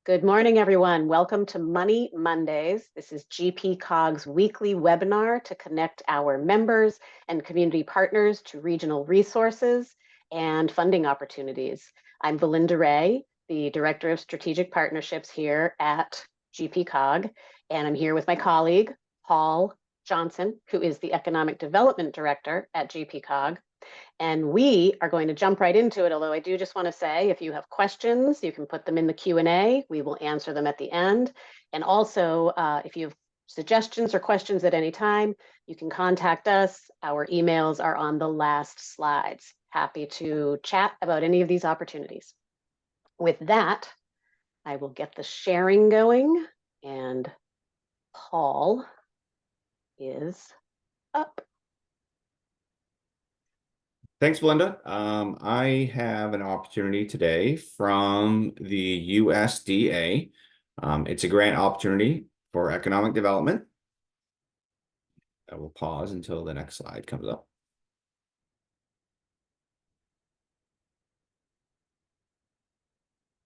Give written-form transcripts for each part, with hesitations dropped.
Good morning, everyone. Welcome to Money Mondays. This is GPCOG's weekly webinar to connect our members and community partners to regional resources and funding opportunities. I'm Belinda Ray, the Director of Strategic Partnerships here at GPCOG, and I'm here with my colleague, Paul Johnson, who is the Economic Development Director at GPCOG. And we are going to jump right into it, although I do just want to say, if you have questions, you can put them in the Q&A. We will answer them at the end. And also, if you have suggestions or questions at any time, you can contact us. Our emails are on the last slides. Happy to chat about any of these opportunities. With that, I will get the sharing going, and Paul is up. Thanks, Belinda. I have an opportunity today from the USDA. It's a grant opportunity for economic development. I will pause until the next slide comes up.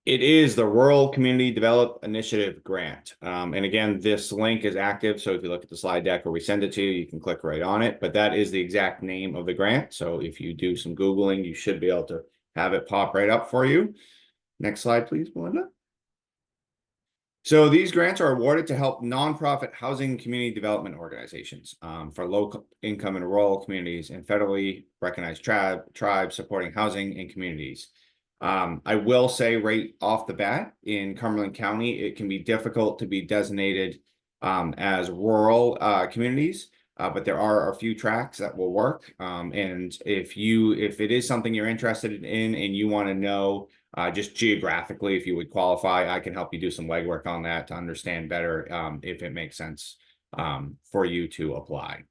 It is the Rural Community Development Initiative grant. And again, this link is active. So if you look at the slide deck where we send it to you, you can click right on it. But that is the exact name of the grant. So if you do some Googling, you should be able to have it pop right up for you. Next slide, please, Belinda. So these grants are awarded to help nonprofit housing community development organizations for low income and rural communities and federally recognized tribes supporting housing in communities. I will say right off the bat, in Cumberland County, it can be difficult to be designated as rural communities, but there are a few tracks that will work. And if it is something you're interested in and you want to know just geographically if you would qualify, I can help you do some legwork on that to understand better if it makes sense for you to apply.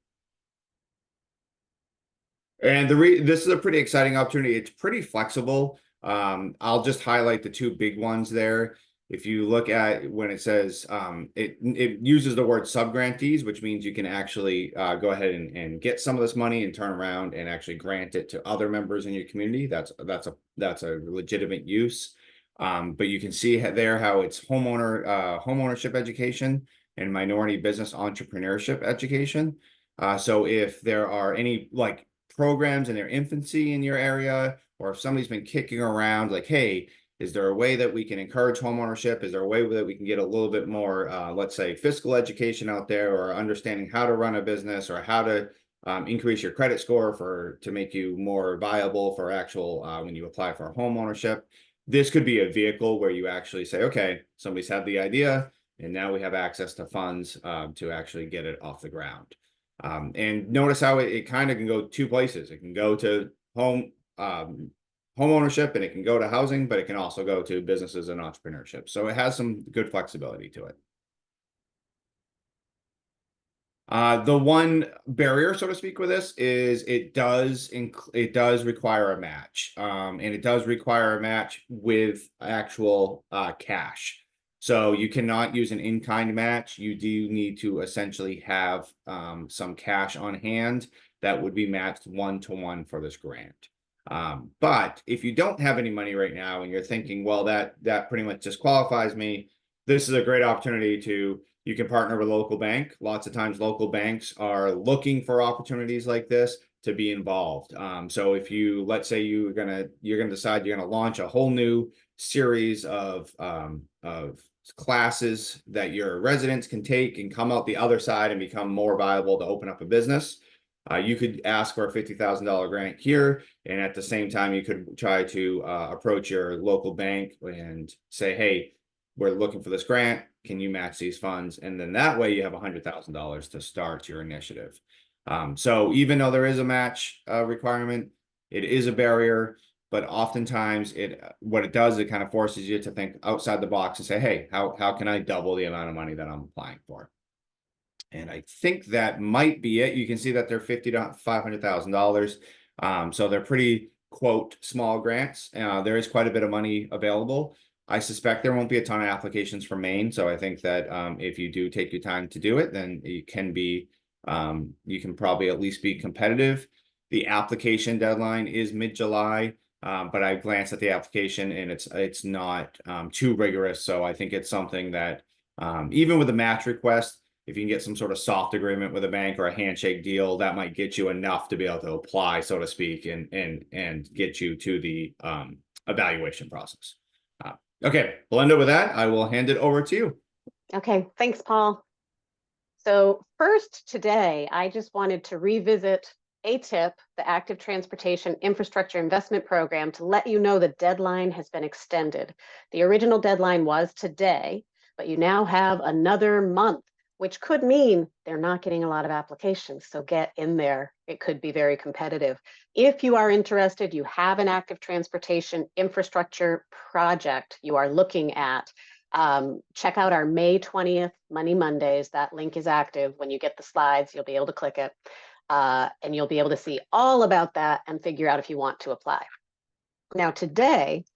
And this is a pretty exciting opportunity. It's pretty flexible. I'll just highlight the two big ones there. If you look at when it says it uses the word subgrantees, which means you can actually go ahead and get some of this money and turn around and actually grant it to other members in your community. That's a legitimate use. But you can see there how it's homeownership education and minority business entrepreneurship education. So if there are any like programs in their infancy in your area, or if somebody's been kicking around like, hey, is there a way that we can encourage homeownership? Is there a way that we can get a little bit more, let's say, fiscal education out there, or understanding how to run a business, or how to increase your credit score to make you more viable for actual when you apply for homeownership? This could be a vehicle where you actually say, okay, somebody's had the idea, and now we have access to funds to actually get it off the ground. And notice how it kind of can go two places. It can go to home ownership, and it can go to housing, but it can also go to businesses and entrepreneurship. So it has some good flexibility to it. The one barrier, so to speak, with this is it does require a match, and it does require a match with actual cash. So you cannot use an in-kind match. You do need to essentially have some cash on hand that would be matched 1-to-1 for this grant. But if you don't have any money right now and you're thinking, well, that pretty much disqualifies me, this is a great opportunity you can partner with a local bank. Lots of times local banks are looking for opportunities like this to be involved. So if let's say you're gonna decide you're gonna launch a whole new series of classes that your residents can take and come out the other side and become more viable to open up a business. You could ask for a $50,000 grant here, and at the same time, you could try to approach your local bank and say, hey, we're looking for this grant. Can you match these funds? And then that way you have $100,000 to start your initiative. So even though there is a match requirement, it is a barrier, but oftentimes what it does, it kind of forces you to think outside the box and say, hey, how can I double the amount of money that I'm applying for? And I think that might be it. You can see that they're $50,000 to $500,000. So they're pretty, quote, small grants. There is quite a bit of money available. I suspect there won't be a ton of applications from Maine. So I think that if you do take your time to do it, then you can probably at least be competitive. The application deadline is mid-July, but I glanced at the application and it's not too rigorous. So I think it's something that even with a match request, if you can get some sort of soft agreement with a bank or a handshake deal, that might get you enough to be able to apply, so to speak, and get you to the evaluation process. Okay, Belinda, with that, I will hand it over to you. Okay, thanks, Paul. So first today, I just wanted to revisit ATIP, the Active Transportation Infrastructure Investment Program, to let you know the deadline has been extended. The original deadline was today, but you now have another month, which could mean they're not getting a lot of applications. So get in there. It could be very competitive. If you are interested, you have an active transportation infrastructure project you are looking at, check out our May 20th Money Mondays. That link is active. When you get the slides, you'll be able to click it, and you'll be able to see all about that and figure out if you want to apply. Now, today,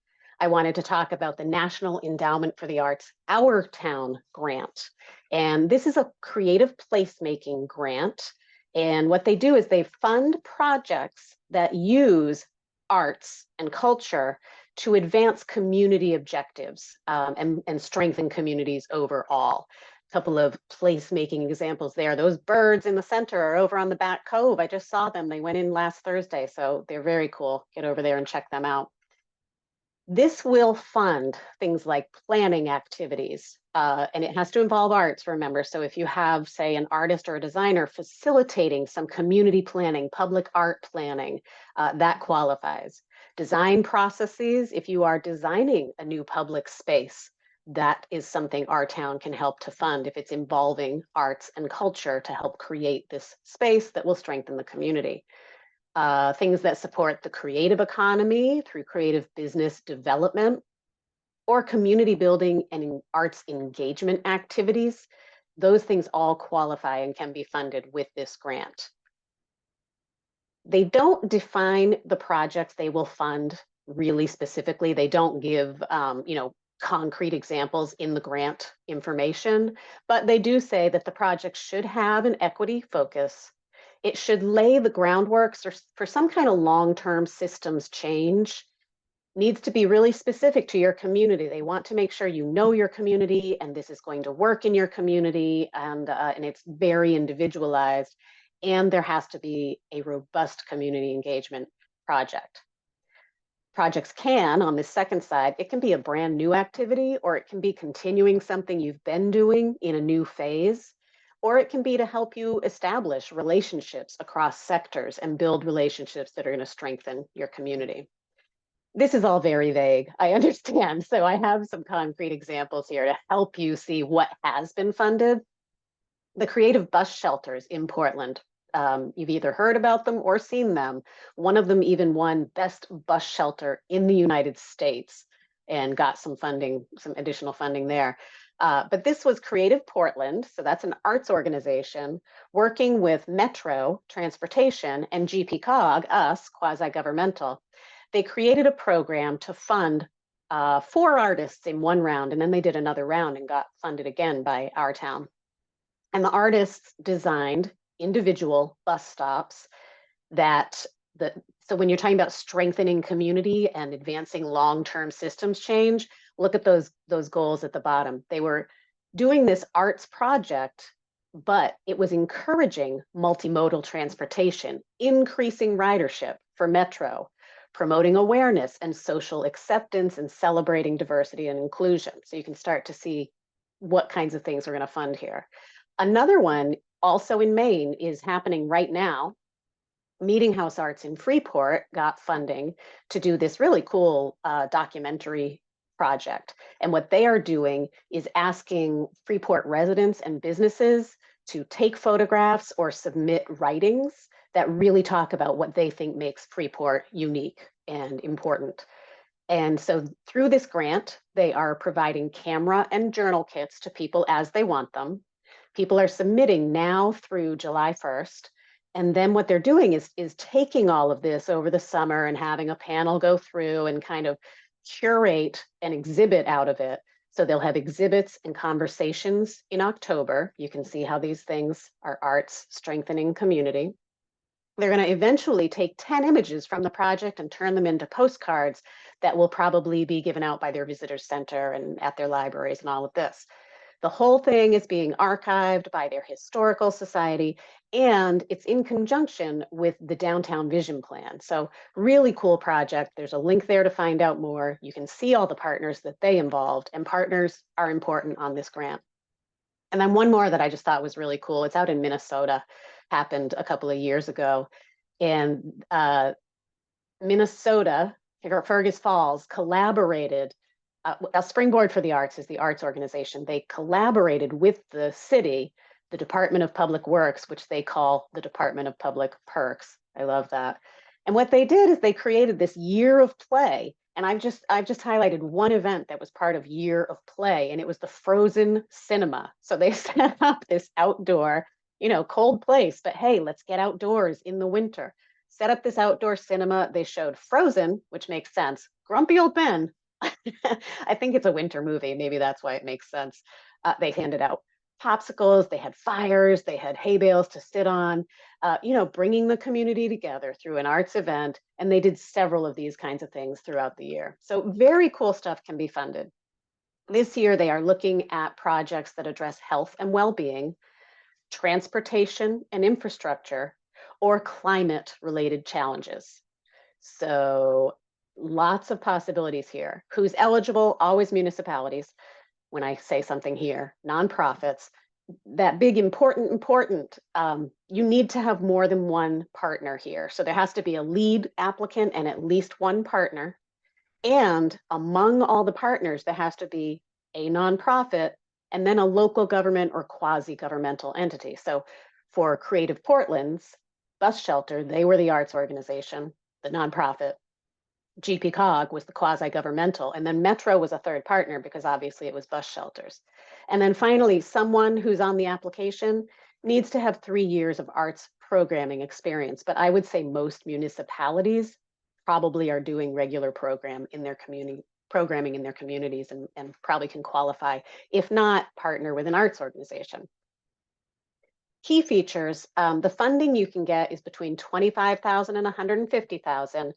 I wanted to talk about the National Endowment for the Arts Our Town grant. And this is a creative placemaking grant. And what they do is they fund projects that use arts and culture to advance community objectives, and strengthen communities overall. A couple of placemaking examples there. Those birds in the center are over on the back cove. I just saw them. They went in last Thursday, so they're very cool. Get over there and check them out. This will fund things like planning activities, and it has to involve arts, remember. So if you have, say, an artist or a designer facilitating some community planning, public art planning, that qualifies. Design processes, if you are designing a new public space, that is something our town can help to fund if it's involving arts and culture to help create this space that will strengthen the community. Things that support the creative economy through creative business development, or community building and arts engagement activities. Those things all qualify and can be funded with this grant. They don't define the projects they will fund really specifically. They don't give, concrete examples in the grant information, but they do say that the project should have an equity focus. It should lay the groundwork for some kind of long-term systems change. Needs to be really specific to your community. They want to make sure you know your community and this is going to work in your community, and it's very individualized. And there has to be a robust community engagement project. Projects can, on this second side, it can be a brand new activity, or it can be continuing something you've been doing in a new phase, or it can be to help you establish relationships across sectors and build relationships that are going to strengthen your community. This is all very vague, I understand. So I have some concrete examples here to help you see what has been funded. The creative bus shelters in Portland. You've either heard about them or seen them. One of them even won Best Bus Shelter in the United States and got some funding, some additional funding there. But this was Creative Portland, so that's an arts organization working with Metro Transportation and GPCOG, us, quasi-governmental. They created a program to fund 4 artists in one round, and then they did another round and got funded again by our town. And the artists designed individual bus stops so when you're talking about strengthening community and advancing long-term systems change, look at those goals at the bottom. They were doing this arts project, but it was encouraging multimodal transportation, increasing ridership for Metro, promoting awareness and social acceptance, and celebrating diversity and inclusion. So you can start to see what kinds of things we're going to fund here. Another one, also in Maine, is happening right now. Meeting House Arts in Freeport got funding to do this really cool documentary project. And what they are doing is asking Freeport residents and businesses to take photographs or submit writings that really talk about what they think makes Freeport unique and important. And so through this grant, they are providing camera and journal kits to people as they want them. People are submitting now through July 1st. And then what they're doing is taking all of this over the summer and having a panel go through and kind of curate an exhibit out of it. So they'll have exhibits and conversations in October. You can see how these things are arts strengthening community. They're going to eventually take 10 images from the project and turn them into postcards that will probably be given out by their visitor center and at their libraries and all of this. The whole thing is being archived by their historical society, and it's in conjunction with the downtown vision plan. So really cool project. There's a link there to find out more. You can see all the partners that they involved, and partners are important on this grant. And then one more that I just thought was really cool. It's out in Minnesota, happened a couple of years ago. And Minnesota, Fergus Falls, collaborated. A Springboard for the Arts is the arts organization. They collaborated with the city, the Department of Public Works, which they call the Department of Public Perks. I love that. And what they did is they created this year of play. And I've just highlighted one event that was part of Year of Play, and it was the Frozen Cinema. So they set up this outdoor, cold place, but hey, let's get outdoors in the winter. Set up this outdoor cinema. They showed Frozen, which makes sense. Grumpy old men. I think it's a winter movie. Maybe that's why it makes sense. They handed out popsicles, they had fires, they had hay bales to sit on, bringing the community together through an arts event. And they did several of these kinds of things throughout the year. So very cool stuff can be funded. This year, they are looking at projects that address health and well-being, transportation and infrastructure, or climate-related challenges. So lots of possibilities here. Who's eligible? Always municipalities. When I say something here, nonprofits. That big important, you need to have more than one partner here. So there has to be a lead applicant and at least one partner. And among all the partners, there has to be a nonprofit and then a local government or quasi-governmental entity. So for Creative Portland's bus shelter, they were the arts organization, the nonprofit. GPCOG was the quasi-governmental, and then Metro was a third partner because obviously it was bus shelters. And then finally, someone who's on the application needs to have 3 years of arts programming experience. But I would say most municipalities probably are doing regular programming in their communities and probably can qualify. If not, partner with an arts organization. Key features, the funding you can get is between $25,000 and $150,000.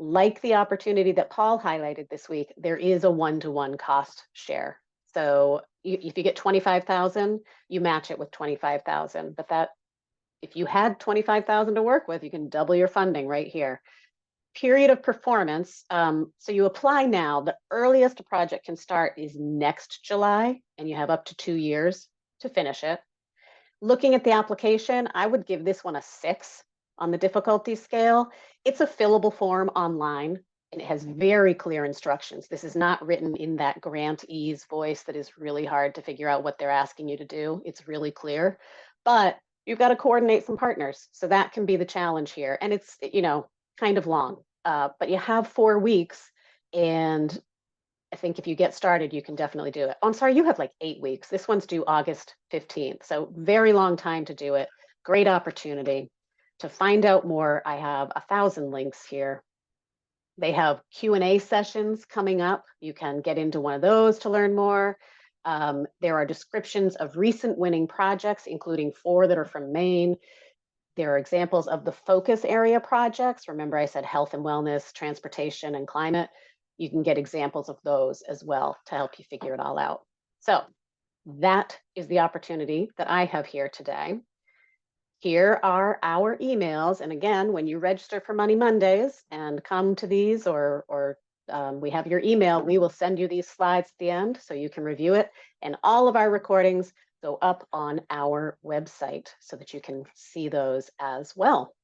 Like the opportunity that Paul highlighted this week, there is a one-to-one cost share. So if you get 25,000, you match it with 25,000. But that, if you had 25,000 to work with, you can double your funding right here. Period of performance. So you apply now. The earliest a project can start is next July, and you have up to 2 years to finish it. Looking at the application, I would give this one a 6 on the difficulty scale. It's a fillable form online, and it has very clear instructions. This is not written in that grantee voice that is really hard to figure out what they're asking you to do. It's really clear, but you've got to coordinate some partners. So that can be the challenge here. And it's, kind of long, but you have 4 weeks, and I think if you get started, you can definitely do it. Oh, I'm sorry, you have like 8 weeks. This one's due August 15th. So very long time to do it. Great opportunity. To find out more, I have 1,000 links here. They have Q&A sessions coming up. You can get into one of those to learn more. There are descriptions of recent winning projects, including 4 that are from Maine. There are examples of the focus area projects. Remember, I said health and wellness, transportation, and climate. You can get examples of those as well to help you figure it all out. So that is the opportunity that I have here today. Here are our emails. And again, when you register for Money Mondays and come to these or we have your email, we will send you these slides at the end so you can review it. And all of our recordings go up on our website so that you can see those as well.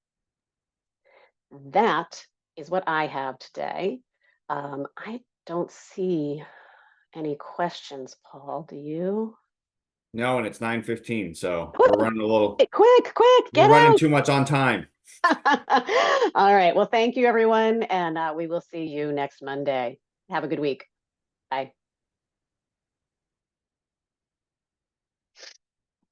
That is what I have today. I don't see any questions, Paul. Do you? No, and it's 9:15, so we're running a little. Quick, We're get running out. too much on time. All right. Well, thank you, everyone. And we will see you next Monday. Have a good week. Bye.